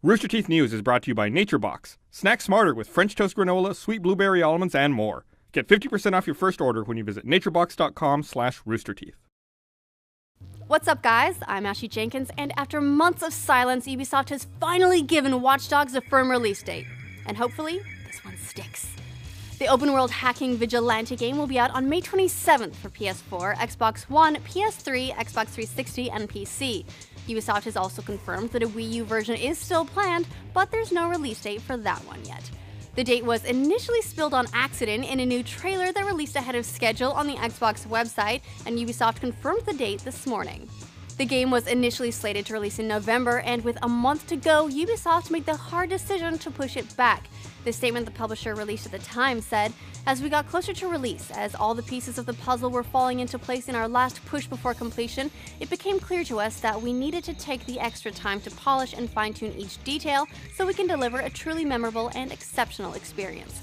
Rooster Teeth News is brought to you by NatureBox. Snack smarter with French toast granola, sweet blueberry almonds, and more. Get 50% off your first order when you visit naturebox.com/roosterteeth. What's up, guys? I'm Ashley Jenkins, and after months of silence, Ubisoft has finally given Watch Dogs a firm release date. And hopefully, this one sticks. The open-world hacking vigilante game will be out on May 27th for PS4, Xbox One, PS3, Xbox 360, and PC. Ubisoft has also confirmed that a Wii U version is still planned, but there's no release date for that one yet. The date was initially spilled on accident in a new trailer that released ahead of schedule on the Xbox website, and Ubisoft confirmed the date this morning. The game was initially slated to release in November, and with a month to go, Ubisoft made the hard decision to push it back. The statement the publisher released at the time said, "As we got closer to release, as all the pieces of the puzzle were falling into place in our last push before completion, it became clear to us that we needed to take the extra time to polish and fine-tune each detail so we can deliver a truly memorable and exceptional experience."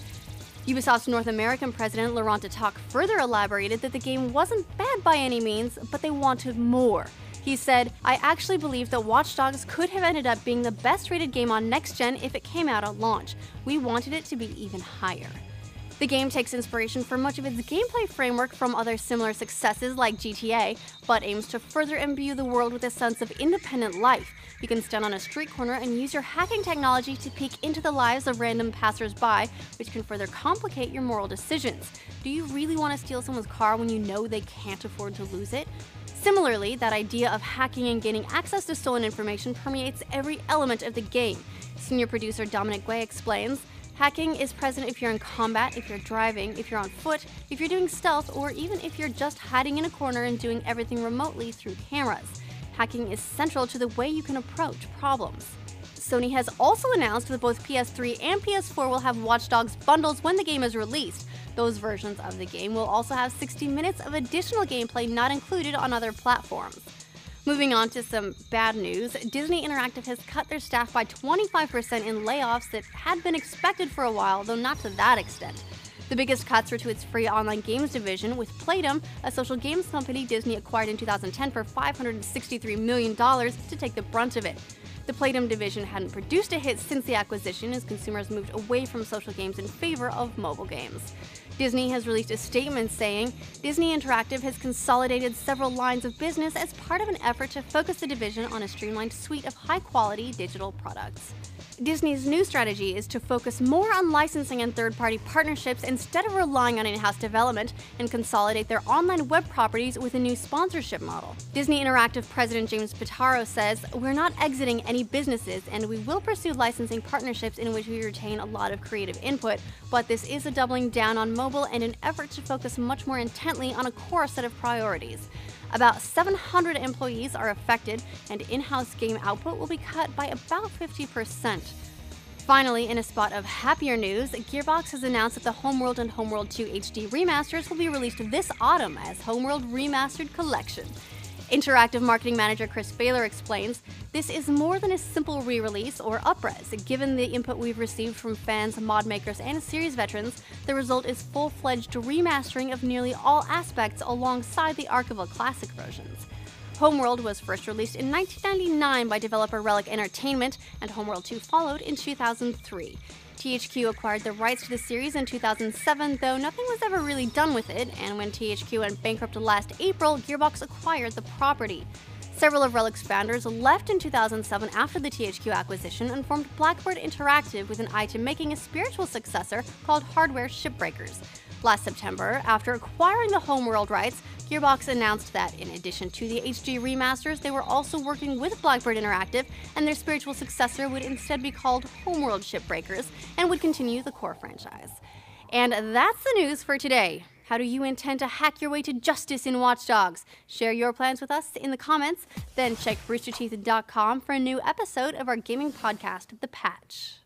Ubisoft's North American president, Laurent Detac, further elaborated that the game wasn't bad by any means, but they wanted more. He said, "I actually believe that Watch Dogs could have ended up being the best-rated game on next-gen if it came out at launch. We wanted it to be even higher." The game takes inspiration for much of its gameplay framework from other similar successes like GTA, but aims to further imbue the world with a sense of independent life. You can stand on a street corner and use your hacking technology to peek into the lives of random passers-by, which can further complicate your moral decisions. Do you really want to steal someone's car when you know they can't afford to lose it? Similarly, that idea of hacking and gaining access to stolen information permeates every element of the game. Senior producer Dominic Guay explains, "Hacking is present if you're in combat, if you're driving, if you're on foot, if you're doing stealth, or even if you're just hiding in a corner and doing everything remotely through cameras. Hacking is central to the way you can approach problems." Sony has also announced that both PS3 and PS4 will have Watch Dogs bundles when the game is released. Those versions of the game will also have 60 minutes of additional gameplay not included on other platforms. Moving on to some bad news, Disney Interactive has cut their staff by 25% in layoffs that had been expected for a while, though not to that extent. The biggest cuts were to its free online games division, with Playdom, a social games company Disney acquired in 2010 for $563 million, to take the brunt of it. The Playdom division hadn't produced a hit since the acquisition, as consumers moved away from social games in favor of mobile games. Disney has released a statement saying, "Disney Interactive has consolidated several lines of business as part of an effort to focus the division on a streamlined suite of high-quality digital products." Disney's new strategy is to focus more on licensing and third-party partnerships instead of relying on in-house development, and consolidate their online web properties with a new sponsorship model. Disney Interactive President James Pitaro says, "We're not exiting any businesses, and we will pursue licensing partnerships in which we retain a lot of creative input, but this is a doubling down on mobile and an effort to focus much more intently on a core set of priorities." About 700 employees are affected, and in-house game output will be cut by about 50%. Finally, in a spot of happier news, Gearbox has announced that the Homeworld and Homeworld 2 HD remasters will be released this autumn as Homeworld Remastered Collection. Interactive marketing manager Chris Baylor explains, "This is more than a simple re-release or up-res. Given the input we've received from fans, mod makers, and series veterans, the result is full-fledged remastering of nearly all aspects alongside the archival classic versions." Homeworld was first released in 1999 by developer Relic Entertainment, and Homeworld 2 followed in 2003. THQ acquired the rights to the series in 2007, though nothing was ever really done with it, and when THQ went bankrupt last April, Gearbox acquired the property. Several of Relic's founders left in 2007 after the THQ acquisition and formed Blackbird Interactive with an eye to making a spiritual successor called Hardware Shipbreakers. Last September, after acquiring the Homeworld rights, Gearbox announced that in addition to the HD remasters, they were also working with Blackbird Interactive, and their spiritual successor would instead be called Homeworld Shipbreakers and would continue the core franchise. And that's the news for today. How do you intend to hack your way to justice in Watch Dogs? Share your plans with us in the comments, then check roosterteeth.com for a new episode of our gaming podcast, The Patch.